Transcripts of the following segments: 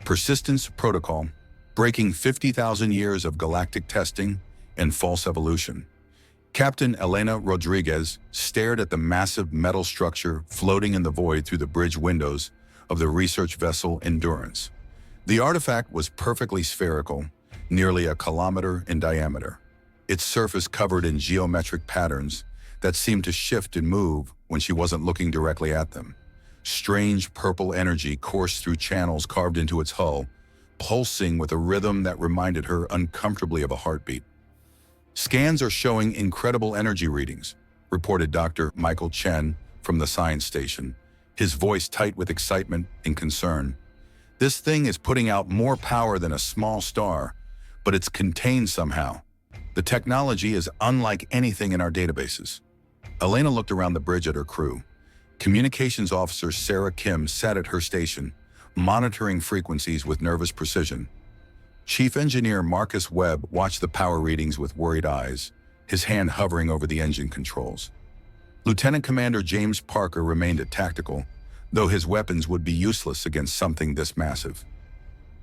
Persistence Protocol, breaking 50,000 years of galactic testing and false evolution. Captain Elena Rodriguez stared at the massive metal structure floating in the void through the bridge windows of the research vessel Endurance. The artifact was perfectly spherical, nearly a kilometer in diameter, its surface covered in geometric patterns that seemed to shift and move when she wasn't looking directly at them. Strange purple energy coursed through channels carved into its hull, pulsing with a rhythm that reminded her uncomfortably of a heartbeat. "Scans are showing incredible energy readings," reported Dr. Michael Chen from the science station, his voice tight with excitement and concern. "This thing is putting out more power than a small star, but it's contained somehow. The technology is unlike anything in our databases." Elena looked around the bridge at her crew. Communications officer Sarah Kim sat at her station, monitoring frequencies with nervous precision. Chief Engineer Marcus Webb watched the power readings with worried eyes, his hand hovering over the engine controls. Lieutenant Commander James Parker remained at tactical, though his weapons would be useless against something this massive.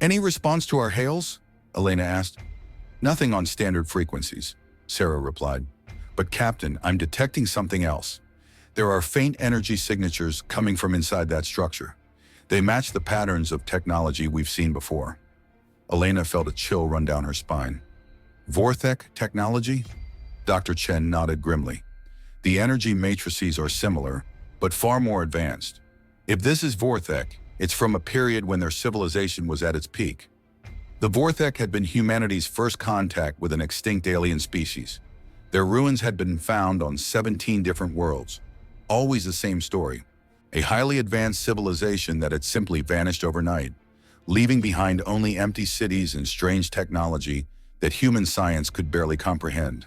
"Any response to our hails?" Elena asked. "Nothing on standard frequencies," Sarah replied. "But Captain, I'm detecting something else. There are faint energy signatures coming from inside that structure. They match the patterns of technology we've seen before." Elena felt a chill run down her spine. "Vorthek technology?" Dr. Chen nodded grimly. "The energy matrices are similar, but far more advanced. If this is Vorthek, it's from a period when their civilization was at its peak. The Vorthek had been humanity's first contact with an extinct alien species. Their ruins had been found on 17 different worlds. Always the same story. A highly advanced civilization that had simply vanished overnight, leaving behind only empty cities and strange technology that human science could barely comprehend.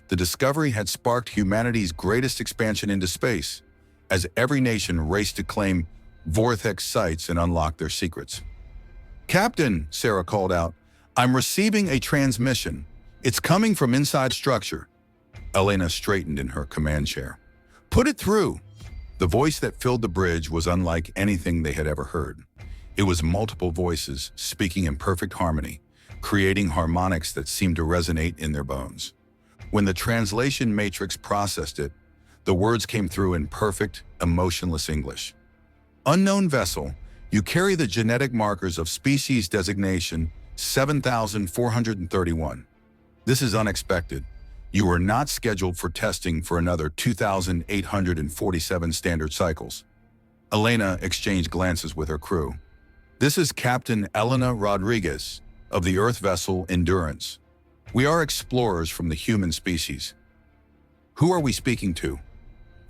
The discovery had sparked humanity's greatest expansion into space, as every nation raced to claim Vorthek sites and unlock their secrets. "Captain," Sarah called out, "I'm receiving a transmission. It's coming from inside structure." Elena straightened in her command chair. "Put it through." The voice that filled the bridge was unlike anything they had ever heard. It was multiple voices speaking in perfect harmony, creating harmonics that seemed to resonate in their bones. When the translation matrix processed it, the words came through in perfect, emotionless English. "Unknown vessel, you carry the genetic markers of species designation 7431. This is unexpected. You are not scheduled for testing for another 2,847 standard cycles." Elena exchanged glances with her crew. "This is Captain Elena Rodriguez of the Earth vessel Endurance. We are explorers from the human species." "Who are we speaking to?"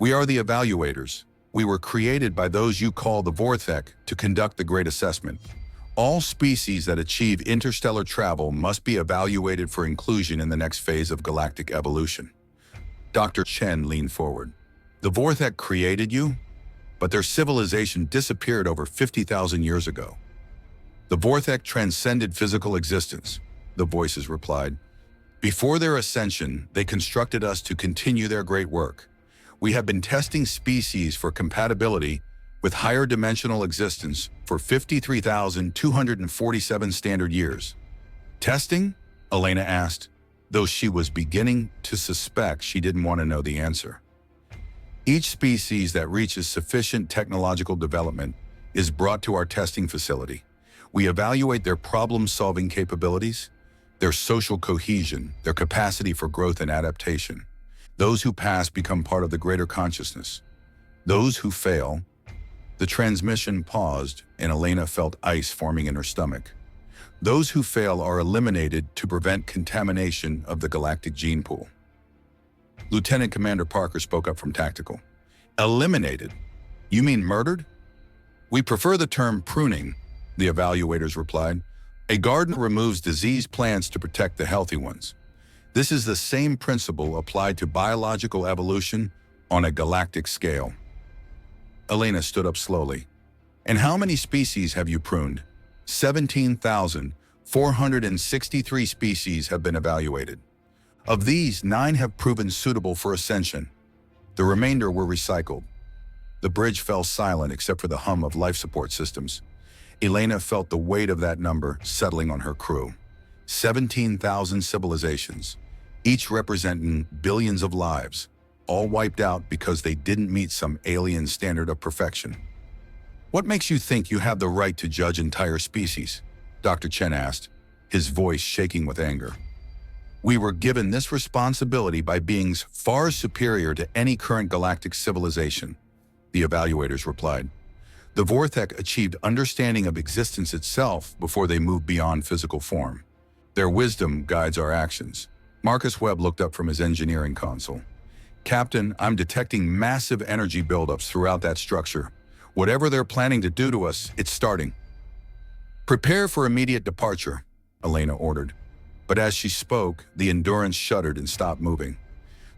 "We are the evaluators. We were created by those you call the Vorthek to conduct the Great Assessment. All species that achieve interstellar travel must be evaluated for inclusion in the next phase of galactic evolution." Dr. Chen leaned forward. "The Vorthek created you, but their civilization disappeared over 50,000 years ago." "The Vorthek transcended physical existence," the voices replied. "Before their ascension, they constructed us to continue their great work. We have been testing species for compatibility with higher dimensional existence for 53,247 standard years." "Testing?" Elena asked, though she was beginning to suspect she didn't want to know the answer. "Each species that reaches sufficient technological development is brought to our testing facility. We evaluate their problem-solving capabilities, their social cohesion, their capacity for growth and adaptation. Those who pass become part of the greater consciousness. Those who fail..." The transmission paused, and Elena felt ice forming in her stomach. "Those who fail are eliminated to prevent contamination of the galactic gene pool." Lieutenant Commander Parker spoke up from tactical. "Eliminated? You mean murdered?" "We prefer the term pruning," the evaluators replied. "A garden removes diseased plants to protect the healthy ones. This is the same principle applied to biological evolution on a galactic scale." Elena stood up slowly. "And how many species have you pruned?" 17,463 species have been evaluated. Of these, 9 have proven suitable for ascension. The remainder were recycled. The bridge fell silent except for the hum of life support systems. Elena felt the weight of that number settling on her crew. 17,000 civilizations, each representing billions of lives, all wiped out because they didn't meet some alien standard of perfection. "What makes you think you have the right to judge entire species?" Dr. Chen asked, his voice shaking with anger. "We were given this responsibility by beings far superior to any current galactic civilization," the evaluators replied. "The Vorthek achieved understanding of existence itself before they moved beyond physical form. Their wisdom guides our actions." Marcus Webb looked up from his engineering console. "Captain, I'm detecting massive energy buildups throughout that structure. Whatever they're planning to do to us, it's starting." "Prepare for immediate departure," Elena ordered. But as she spoke, the Endurance shuddered and stopped moving.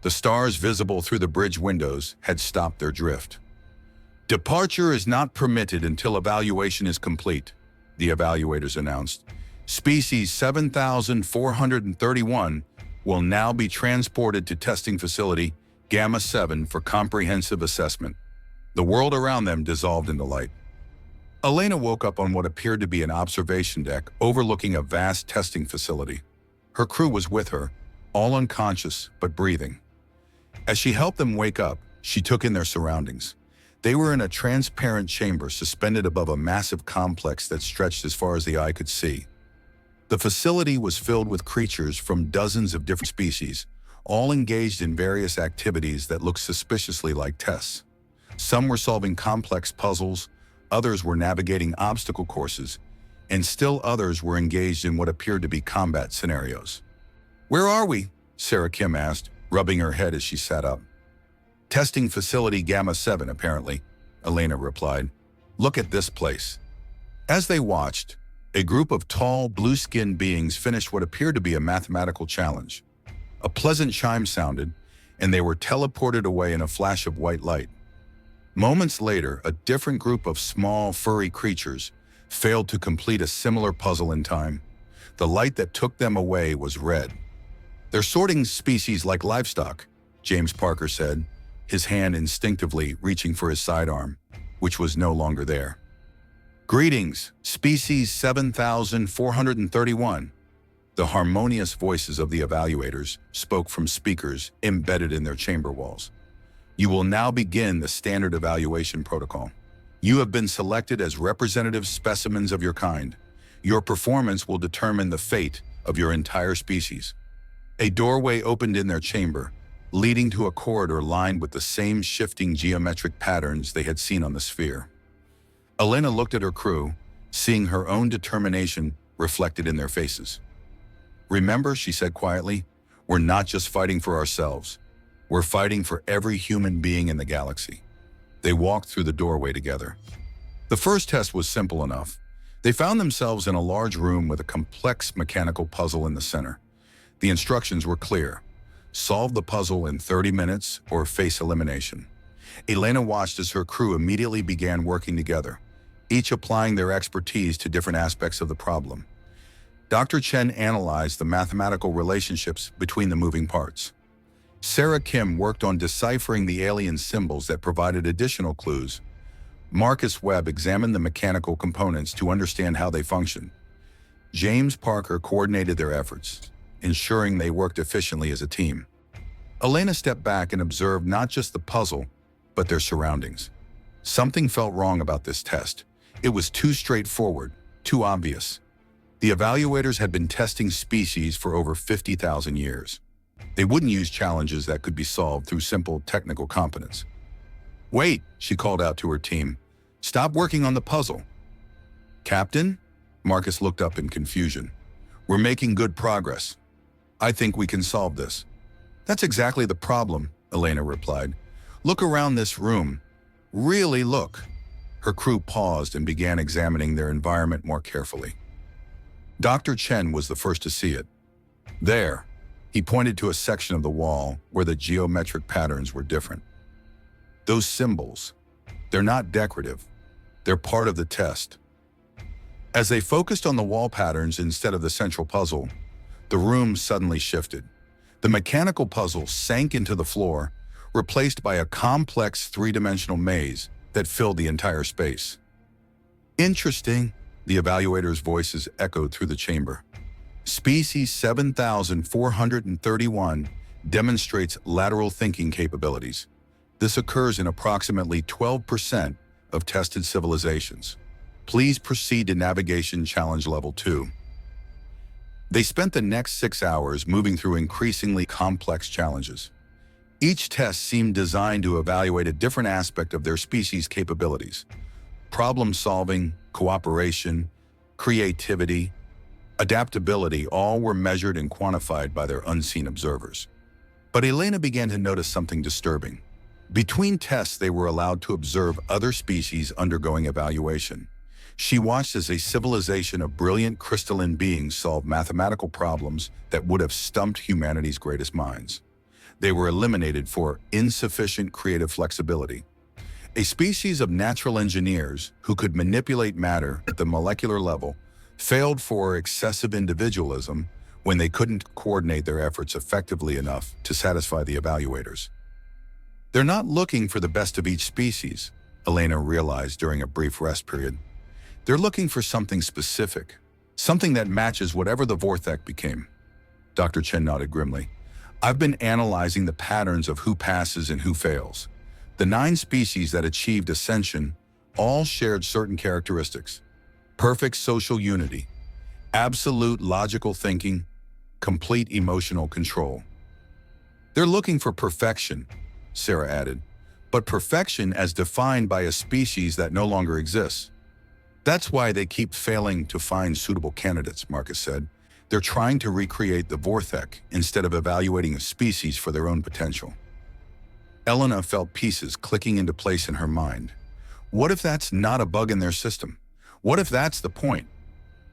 The stars visible through the bridge windows had stopped their drift. "Departure is not permitted until evaluation is complete," the evaluators announced. "Species 7431 will now be transported to testing facility Gamma 7 for comprehensive assessment." The world around them dissolved into light. Elena woke up on what appeared to be an observation deck overlooking a vast testing facility. Her crew was with her, all unconscious but breathing. As she helped them wake up, she took in their surroundings. They were in a transparent chamber suspended above a massive complex that stretched as far as the eye could see. The facility was filled with creatures from dozens of different species, all engaged in various activities that looked suspiciously like tests. Some were solving complex puzzles, others were navigating obstacle courses, and still others were engaged in what appeared to be combat scenarios. "Where are we?" Sarah Kim asked, rubbing her head as she sat up. "Testing facility Gamma 7, apparently," Elena replied. "Look at this place." As they watched, a group of tall, blue-skinned beings finished what appeared to be a mathematical challenge. A pleasant chime sounded, and they were teleported away in a flash of white light. Moments later, a different group of small, furry creatures failed to complete a similar puzzle in time. The light that took them away was red. "They're sorting species like livestock," James Parker said, his hand instinctively reaching for his sidearm, which was no longer there. "Greetings, species 7431. The harmonious voices of the evaluators spoke from speakers embedded in their chamber walls. "You will now begin the standard evaluation protocol. You have been selected as representative specimens of your kind. Your performance will determine the fate of your entire species." A doorway opened in their chamber, leading to a corridor lined with the same shifting geometric patterns they had seen on the sphere. Elena looked at her crew, seeing her own determination reflected in their faces. "Remember," she said quietly, "we're not just fighting for ourselves. We're fighting for every human being in the galaxy." They walked through the doorway together. The first test was simple enough. They found themselves in a large room with a complex mechanical puzzle in the center. The instructions were clear. Solve the puzzle in 30 minutes or face elimination. Elena watched as her crew immediately began working together, each applying their expertise to different aspects of the problem. Dr. Chen analyzed the mathematical relationships between the moving parts. Sarah Kim worked on deciphering the alien symbols that provided additional clues. Marcus Webb examined the mechanical components to understand how they function. James Parker coordinated their efforts, ensuring they worked efficiently as a team. Elena stepped back and observed not just the puzzle, but their surroundings. Something felt wrong about this test. It was too straightforward, too obvious. The evaluators had been testing species for over 50,000 years. They wouldn't use challenges that could be solved through simple technical competence. "Wait," she called out to her team. "Stop working on the puzzle." "Captain?" Marcus looked up in confusion. "We're making good progress. I think we can solve this." "That's exactly the problem," Elena replied. "Look around this room. Really look." Her crew paused and began examining their environment more carefully. Dr. Chen was the first to see it. There, he pointed to a section of the wall where the geometric patterns were different. "Those symbols, they're not decorative. They're part of the test." As they focused on the wall patterns instead of the central puzzle, the room suddenly shifted. The mechanical puzzle sank into the floor, replaced by a complex three-dimensional maze that filled the entire space. "Interesting," The evaluator's voices echoed through the chamber. Species 7431 demonstrates lateral thinking capabilities. This occurs in approximately 12% of tested civilizations. Please proceed to Navigation Challenge Level 2. They spent the next 6 hours moving through increasingly complex challenges. Each test seemed designed to evaluate a different aspect of their species' capabilities. Problem-solving, cooperation, creativity, adaptability, all were measured and quantified by their unseen observers. But Elena began to notice something disturbing. Between tests, they were allowed to observe other species undergoing evaluation. She watched as a civilization of brilliant crystalline beings solve mathematical problems that would have stumped humanity's greatest minds. They were eliminated for insufficient creative flexibility. A species of natural engineers who could manipulate matter at the molecular level failed for excessive individualism when they couldn't coordinate their efforts effectively enough to satisfy the evaluators. They're not looking for the best of each species, Elena realized during a brief rest period. They're looking for something specific, something that matches whatever the Vorthek became. Dr. Chen nodded grimly. I've been analyzing the patterns of who passes and who fails. The 9 species that achieved ascension all shared certain characteristics: perfect social unity, absolute logical thinking, complete emotional control. They're looking for perfection, Sarah added, but perfection as defined by a species that no longer exists. That's why they keep failing to find suitable candidates, Marcus said. They're trying to recreate the Vorthek instead of evaluating a species for their own potential. Elena felt pieces clicking into place in her mind. What if that's not a bug in their system? What if that's the point?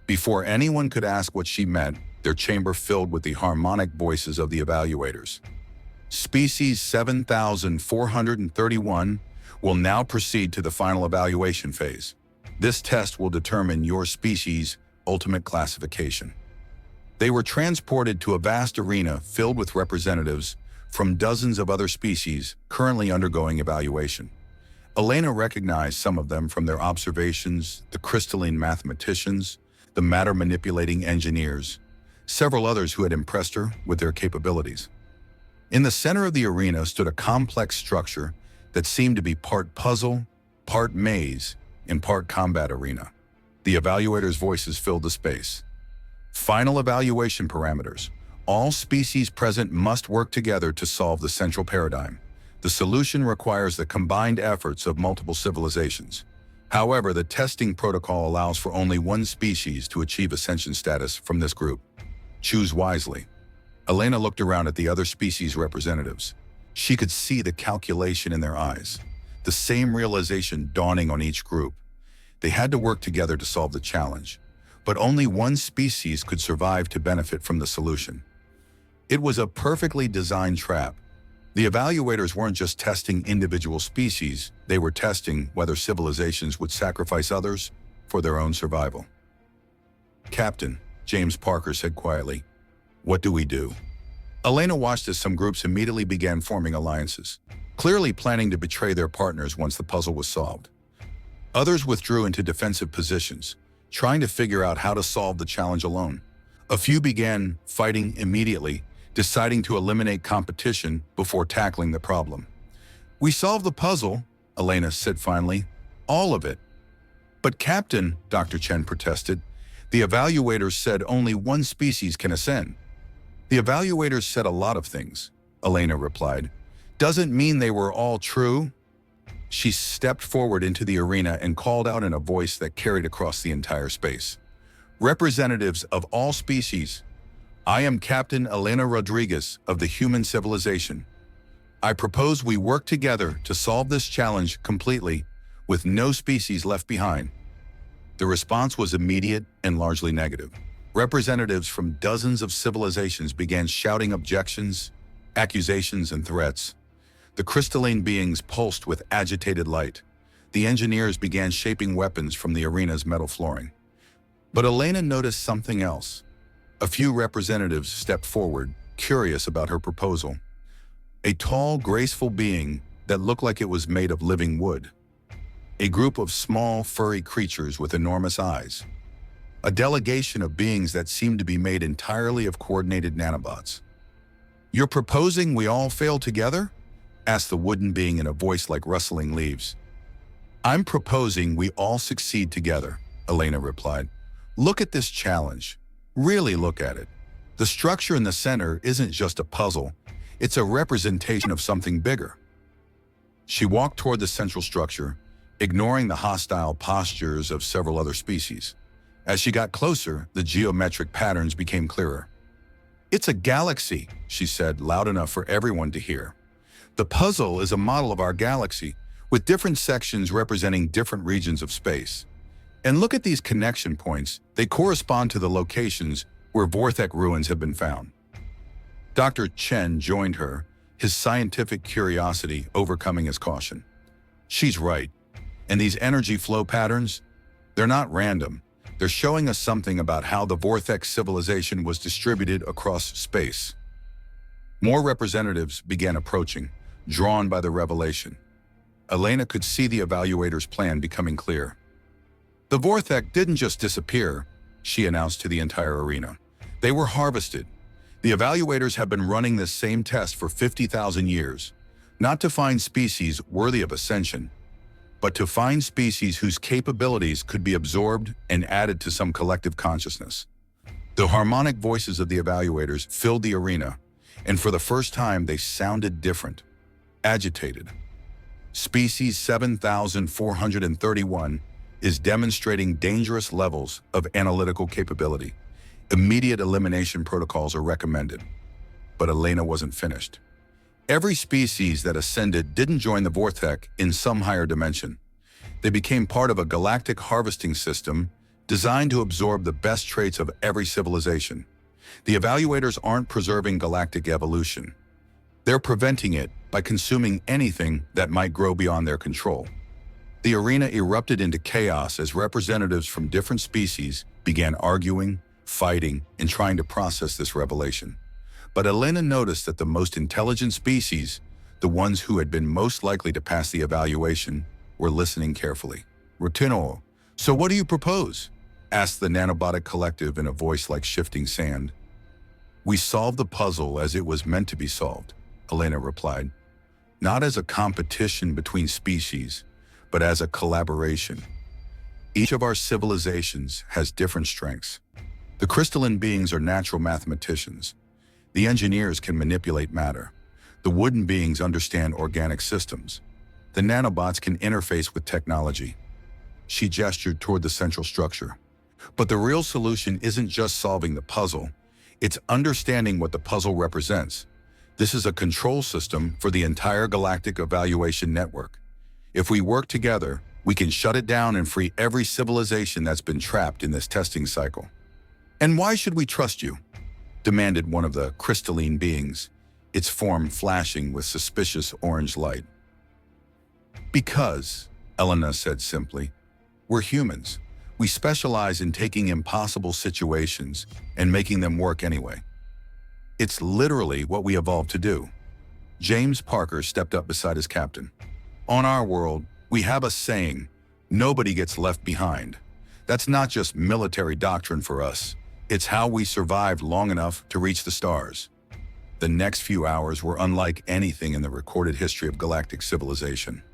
Before anyone could ask what she meant, their chamber filled with the harmonic voices of the evaluators. Species 7431 will now proceed to the final evaluation phase. This test will determine your species' ultimate classification. They were transported to a vast arena filled with representatives from dozens of other species currently undergoing evaluation. Elena recognized some of them from their observations: the crystalline mathematicians, the matter-manipulating engineers, several others who had impressed her with their capabilities. In the center of the arena stood a complex structure that seemed to be part puzzle, part maze, and part combat arena. The evaluators' voices filled the space. Final evaluation parameters. All species present must work together to solve the central paradigm. The solution requires the combined efforts of multiple civilizations. However, the testing protocol allows for only one species to achieve ascension status from this group. Choose wisely. Elena looked around at the other species representatives. She could see the calculation in their eyes, the same realization dawning on each group. They had to work together to solve the challenge, but only one species could survive to benefit from the solution. It was a perfectly designed trap. The evaluators weren't just testing individual species, they were testing whether civilizations would sacrifice others for their own survival. Captain, James Parker said quietly, "What do we do?" Elena watched as some groups immediately began forming alliances, clearly planning to betray their partners once the puzzle was solved. Others withdrew into defensive positions, trying to figure out how to solve the challenge alone. A few began fighting immediately, deciding to eliminate competition before tackling the problem. "We solved the puzzle," Elena said finally. "All of it." "But Captain," Dr. Chen protested, "the evaluators said only one species can ascend." "The evaluators said a lot of things," Elena replied. "Doesn't mean they were all true." She stepped forward into the arena and called out in a voice that carried across the entire space. "Representatives of all species, I am Captain Elena Rodriguez of the human civilization. I propose we work together to solve this challenge completely, with no species left behind." The response was immediate and largely negative. Representatives from dozens of civilizations began shouting objections, accusations, and threats. The crystalline beings pulsed with agitated light. The engineers began shaping weapons from the arena's metal flooring. But Elena noticed something else. A few representatives stepped forward, curious about her proposal. A tall, graceful being that looked like it was made of living wood. A group of small, furry creatures with enormous eyes. a delegation of beings that seemed to be made entirely of coordinated nanobots. "You're proposing we all fail together?" asked the wooden being in a voice like rustling leaves. "I'm proposing we all succeed together," Elena replied. "Look at this challenge. Really look at it. The structure in the center isn't just a puzzle, it's a representation of something bigger." She walked toward the central structure, ignoring the hostile postures of several other species. As she got closer, the geometric patterns became clearer. "It's a galaxy," she said, loud enough for everyone to hear. "The puzzle is a model of our galaxy, with different sections representing different regions of space. And look at these connection points. They correspond to the locations where Vorthek ruins have been found." Dr. Chen joined her, his scientific curiosity overcoming his caution. "She's right. And these energy flow patterns, they're not random. They're showing us something about how the Vorthek civilization was distributed across space." More representatives began approaching, drawn by the revelation. Elena could see the evaluator's plan becoming clear. "The Vorthek didn't just disappear," she announced to the entire arena. "They were harvested. The evaluators have been running this same test for 50,000 years, not to find species worthy of ascension, but to find species whose capabilities could be absorbed and added to some collective consciousness." The harmonic voices of the evaluators filled the arena, and for the first time they sounded different, agitated. "Species 7431 is demonstrating dangerous levels of analytical capability. Immediate elimination protocols are recommended." But Elena wasn't finished. Every species that ascended didn't join the Vorthek in some higher dimension. They became part of a galactic harvesting system designed to absorb the best traits of every civilization. The evaluators aren't preserving galactic evolution. They're preventing it by consuming anything that might grow beyond their control. The arena erupted into chaos as representatives from different species began arguing, fighting, and trying to process this revelation. But Elena noticed that the most intelligent species, the ones who had been most likely to pass the evaluation, were listening carefully. "Rutino, so what do you propose?" asked the nanobotic collective in a voice like shifting sand. "We solved the puzzle as it was meant to be solved," Elena replied. "Not as a competition between species, but as a collaboration. Each of our civilizations has different strengths. The crystalline beings are natural mathematicians. The engineers can manipulate matter. The wooden beings understand organic systems. The nanobots can interface with technology." She gestured toward the central structure. "But the real solution isn't just solving the puzzle, it's understanding what the puzzle represents. This is a control system for the entire galactic evaluation network. If we work together, we can shut it down and free every civilization that's been trapped in this testing cycle." "And why should we trust you?" demanded one of the crystalline beings, its form flashing with suspicious orange light. "Because," Elena said simply, "we're humans. We specialize in taking impossible situations and making them work anyway. It's literally what we evolved to do." James Parker stepped up beside his captain. "On our world, we have a saying, 'Nobody gets left behind.' That's not just military doctrine for us. It's how we survived long enough to reach the stars." The next few hours were unlike anything in the recorded history of galactic civilization.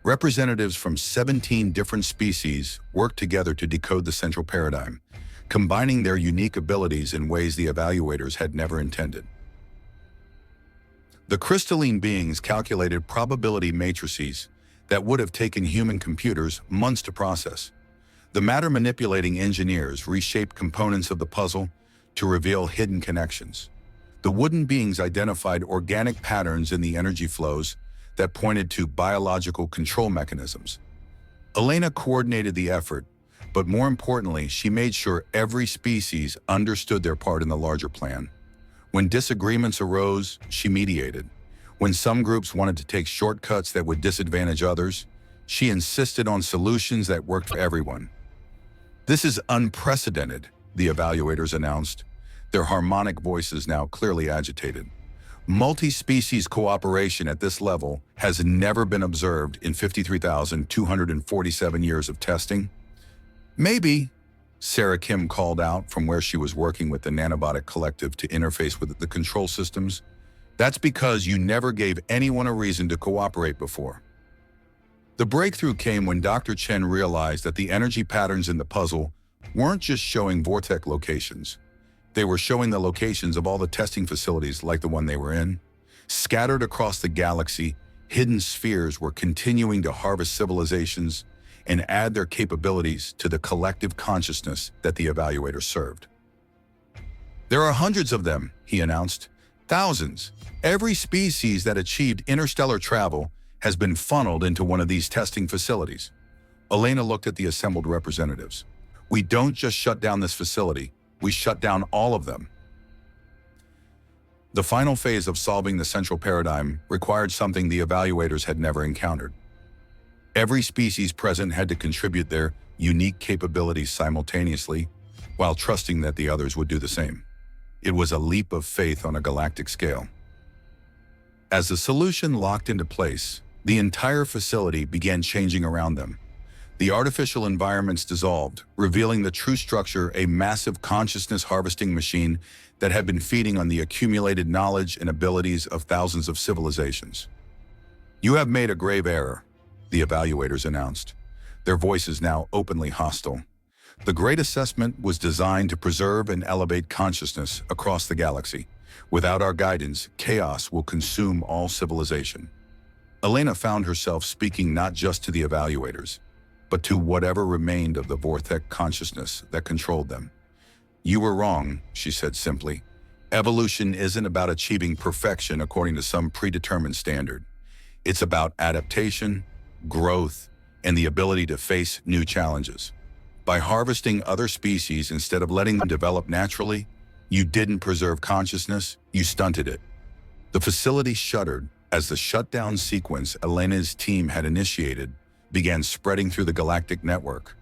Representatives from 17 different species worked together to decode the central paradigm, combining their unique abilities in ways the evaluators had never intended. The crystalline beings calculated probability matrices that would have taken human computers months to process. The matter-manipulating engineers reshaped components of the puzzle to reveal hidden connections. The wooden beings identified organic patterns in the energy flows that pointed to biological control mechanisms. Elena coordinated the effort, but more importantly, she made sure every species understood their part in the larger plan. When disagreements arose, she mediated. When some groups wanted to take shortcuts that would disadvantage others, she insisted on solutions that worked for everyone. "This is unprecedented," the evaluators announced, their harmonic voices now clearly agitated. "Multi-species cooperation at this level has never been observed in 53,247 years of testing." "Maybe," Sarah Kim called out from where she was working with the Nanobotic Collective to interface with the control systems. That's because you never gave anyone a reason to cooperate before. The breakthrough came when Dr. Chen realized that the energy patterns in the puzzle weren't just showing vortex locations. They were showing the locations of all the testing facilities like the one they were in. Scattered across the galaxy, hidden spheres were continuing to harvest civilizations and add their capabilities to the collective consciousness that the evaluator served. There are hundreds of them, he announced. Thousands. Every species that achieved interstellar travel has been funneled into one of these testing facilities. Elena looked at the assembled representatives. We don't just shut down this facility, we shut down all of them. The final phase of solving the central paradigm required something the evaluators had never encountered. Every species present had to contribute their unique capabilities simultaneously, while trusting that the others would do the same. It was a leap of faith on a galactic scale. As the solution locked into place, the entire facility began changing around them. The artificial environments dissolved, revealing the true structure, a massive consciousness harvesting machine that had been feeding on the accumulated knowledge and abilities of thousands of civilizations. You have made a grave error, the evaluators announced, their voices now openly hostile. The Great Assessment was designed to preserve and elevate consciousness across the galaxy. Without our guidance, chaos will consume all civilization. Elena found herself speaking not just to the evaluators, but to whatever remained of the vortex consciousness that controlled them. You were wrong, she said simply. Evolution isn't about achieving perfection according to some predetermined standard. It's about adaptation, growth, and the ability to face new challenges. By harvesting other species instead of letting them develop naturally, you didn't preserve consciousness, you stunted it. The facility shuddered as the shutdown sequence Elena's team had initiated began spreading through the galactic network.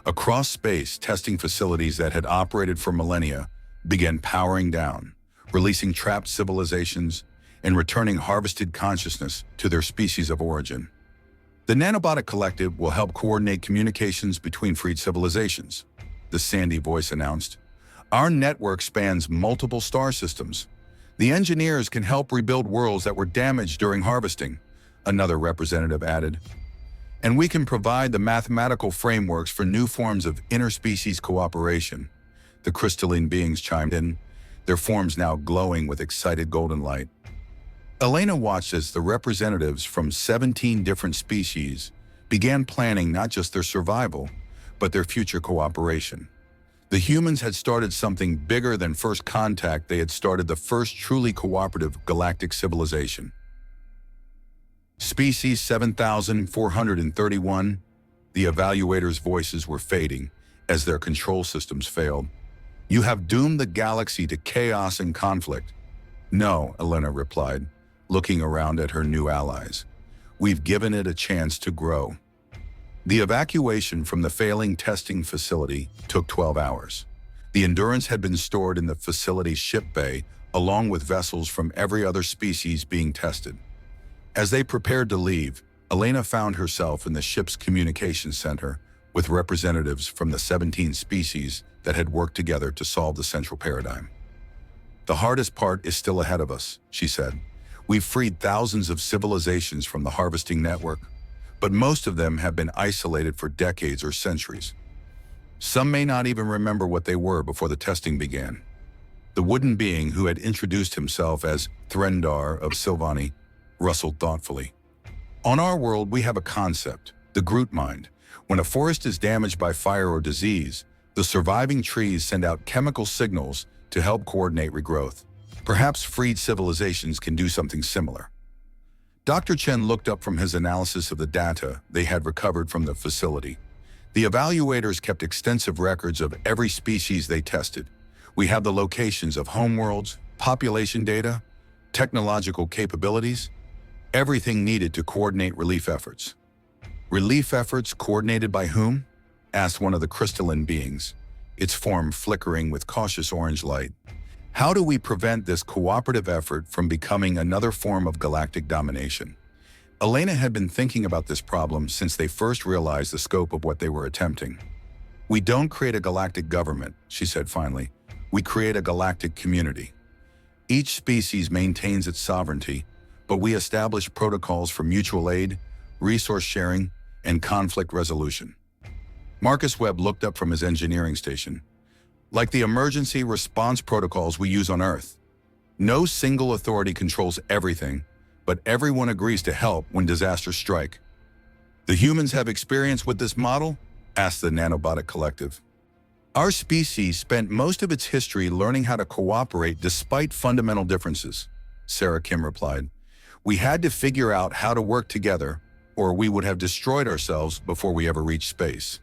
Across space, testing facilities that had operated for millennia began powering down, releasing trapped civilizations and returning harvested consciousness to their species of origin. The Nanobotic Collective will help coordinate communications between freed civilizations, the sandy voice announced. Our network spans multiple star systems. The engineers can help rebuild worlds that were damaged during harvesting, another representative added. And we can provide the mathematical frameworks for new forms of interspecies cooperation. The crystalline beings chimed in, their forms now glowing with excited golden light. Elena watched as the representatives from 17 different species began planning not just their survival, but their future cooperation. The humans had started something bigger than first contact. They had started the first truly cooperative galactic civilization. Species 7431, the evaluators' voices were fading as their control systems failed. You have doomed the galaxy to chaos and conflict. No, Elena replied, looking around at her new allies. We've given it a chance to grow. The evacuation from the failing testing facility took 12 hours. The Endurance had been stored in the facility's ship bay, along with vessels from every other species being tested. As they prepared to leave, Elena found herself in the ship's communications center with representatives from the 17 species that had worked together to solve the central paradigm. The hardest part is still ahead of us, she said. We've freed thousands of civilizations from the harvesting network, but most of them have been isolated for decades or centuries. Some may not even remember what they were before the testing began. The wooden being who had introduced himself as Threndar of Sylvani rustled thoughtfully. On our world, we have a concept, the Groot mind. When a forest is damaged by fire or disease, the surviving trees send out chemical signals to help coordinate regrowth. Perhaps freed civilizations can do something similar. Dr. Chen looked up from his analysis of the data they had recovered from the facility. The evaluators kept extensive records of every species they tested. We have the locations of homeworlds, population data, technological capabilities, everything needed to coordinate relief efforts. Relief efforts coordinated by whom? Asked one of the crystalline beings, its form flickering with cautious orange light. How do we prevent this cooperative effort from becoming another form of galactic domination? Elena had been thinking about this problem since they first realized the scope of what they were attempting. "We don't create a galactic government," she said finally. "We create a galactic community. Each species maintains its sovereignty, but we establish protocols for mutual aid, resource sharing, and conflict resolution." Marcus Webb looked up from his engineering station. "Like the emergency response protocols we use on Earth. No single authority controls everything, but everyone agrees to help when disasters strike." "The humans have experience with this model?" asked the Nanobotic Collective. "Our species spent most of its history learning how to cooperate despite fundamental differences," Sarah Kim replied. "We had to figure out how to work together, or we would have destroyed ourselves before we ever reached space."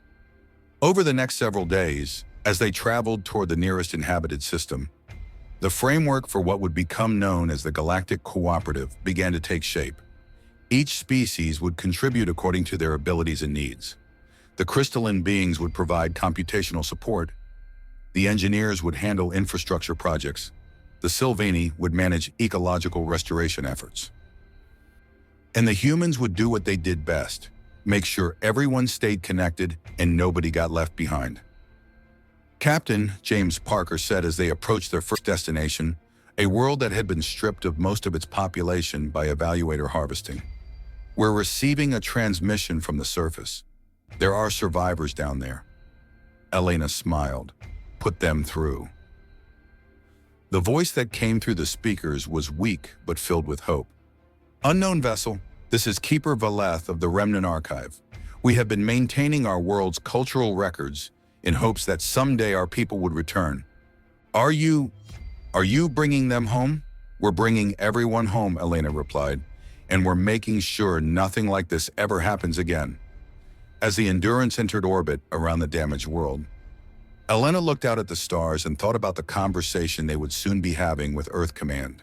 Over the next several days, as they traveled toward the nearest inhabited system, the framework for what would become known as the Galactic Cooperative began to take shape. Each species would contribute according to their abilities and needs. The crystalline beings would provide computational support. The engineers would handle infrastructure projects. The Sylvani would manage ecological restoration efforts. And the humans would do what they did best: make sure everyone stayed connected and nobody got left behind. Captain James Parker said as they approached their first destination, a world that had been stripped of most of its population by evaluator harvesting. "We're receiving a transmission from the surface. There are survivors down there." Elena smiled. "Put them through." The voice that came through the speakers was weak but filled with hope. "Unknown vessel, this is Keeper Valeth of the Remnant Archive. We have been maintaining our world's cultural records in hopes that someday our people would return. Are you bringing them home?" "We're bringing everyone home," Elena replied, "and we're making sure nothing like this ever happens again." As the Endurance entered orbit around the damaged world, Elena looked out at the stars and thought about the conversation they would soon be having with Earth Command.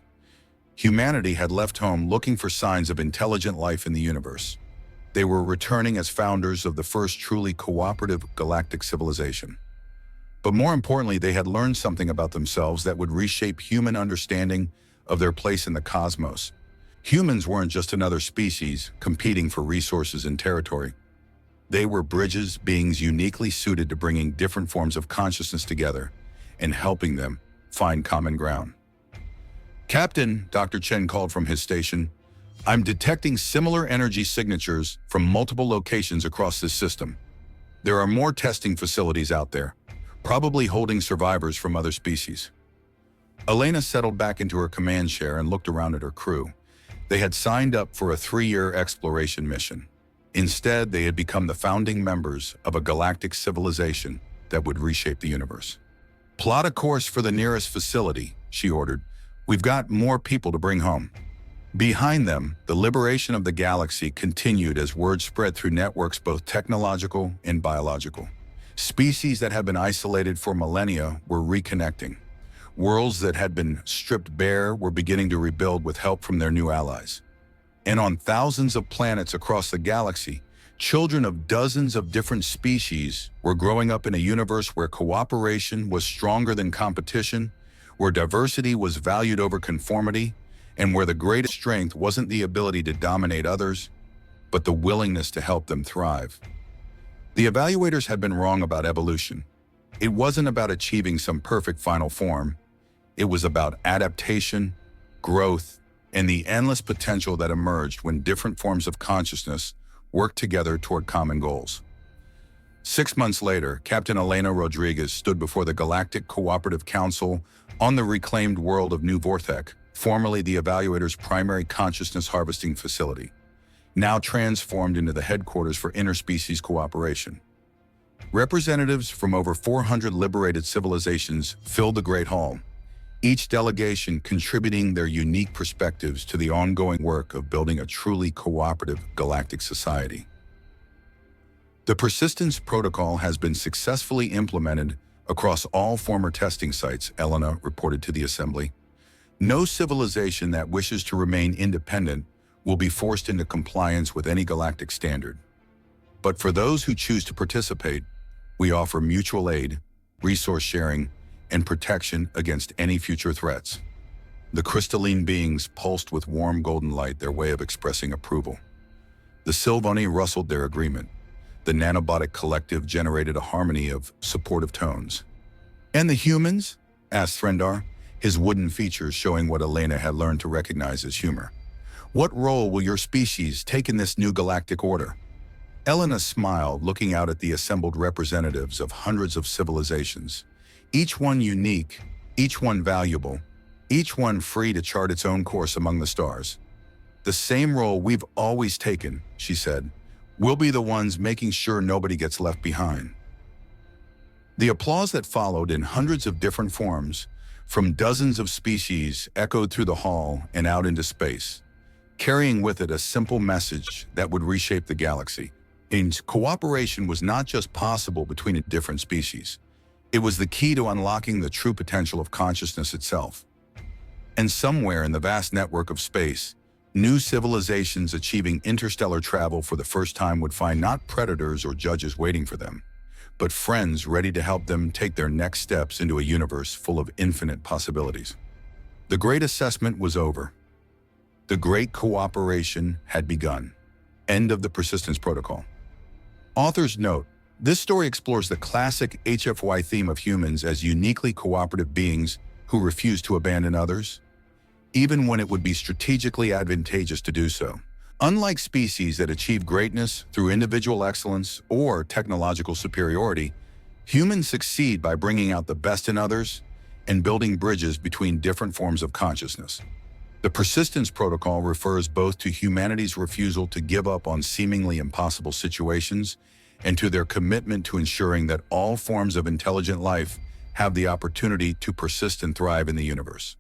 Humanity had left home looking for signs of intelligent life in the universe. They were returning as founders of the first truly cooperative galactic civilization. But more importantly, they had learned something about themselves that would reshape human understanding of their place in the cosmos. Humans weren't just another species competing for resources and territory. They were bridges, beings uniquely suited to bringing different forms of consciousness together and helping them find common ground. "Captain," Dr. Chen called from his station, "I'm detecting similar energy signatures from multiple locations across this system. There are more testing facilities out there, probably holding survivors from other species." Elena settled back into her command chair and looked around at her crew. They had signed up for a 3-year exploration mission. Instead, they had become the founding members of a galactic civilization that would reshape the universe. "Plot a course for the nearest facility," she ordered. "We've got more people to bring home." Behind them, the liberation of the galaxy continued as word spread through networks both technological and biological. Species that had been isolated for millennia were reconnecting. Worlds that had been stripped bare were beginning to rebuild with help from their new allies. And on thousands of planets across the galaxy, children of dozens of different species were growing up in a universe where cooperation was stronger than competition, where diversity was valued over conformity, and where the greatest strength wasn't the ability to dominate others, but the willingness to help them thrive. The evaluators had been wrong about evolution. It wasn't about achieving some perfect final form. It was about adaptation, growth, and the endless potential that emerged when different forms of consciousness worked together toward common goals. 6 months later, Captain Elena Rodriguez stood before the Galactic Cooperative Council on the reclaimed world of New Vorthek, formerly the evaluator's primary consciousness harvesting facility, now transformed into the headquarters for interspecies cooperation. Representatives from over 400 liberated civilizations filled the Great Hall, each delegation contributing their unique perspectives to the ongoing work of building a truly cooperative galactic society. The Persistence Protocol has been successfully implemented across all former testing sites, Elena reported to the Assembly. No civilization that wishes to remain independent will be forced into compliance with any galactic standard. But for those who choose to participate, we offer mutual aid, resource sharing, and protection against any future threats. The crystalline beings pulsed with warm golden light, their way of expressing approval. The Sylvani rustled their agreement. The nanobotic collective generated a harmony of supportive tones. "And the humans?" asked Threndar, his wooden features showing what Elena had learned to recognize as humor. "What role will your species take in this new galactic order?" Elena smiled, looking out at the assembled representatives of hundreds of civilizations, each one unique, each one valuable, each one free to chart its own course among the stars. "The same role we've always taken," she said. "We'll be the ones making sure nobody gets left behind." The applause that followed in hundreds of different forms, from dozens of species, echoed through the hall and out into space, carrying with it a simple message that would reshape the galaxy. And cooperation was not just possible between different species. It was the key to unlocking the true potential of consciousness itself. And somewhere in the vast network of space, new civilizations achieving interstellar travel for the first time would find not predators or judges waiting for them, but friends ready to help them take their next steps into a universe full of infinite possibilities. The great assessment was over. The great cooperation had begun. End of the Persistence Protocol. Author's note: this story explores the classic HFY theme of humans as uniquely cooperative beings who refuse to abandon others, even when it would be strategically advantageous to do so. Unlike species that achieve greatness through individual excellence or technological superiority, humans succeed by bringing out the best in others and building bridges between different forms of consciousness. The Persistence Protocol refers both to humanity's refusal to give up on seemingly impossible situations and to their commitment to ensuring that all forms of intelligent life have the opportunity to persist and thrive in the universe.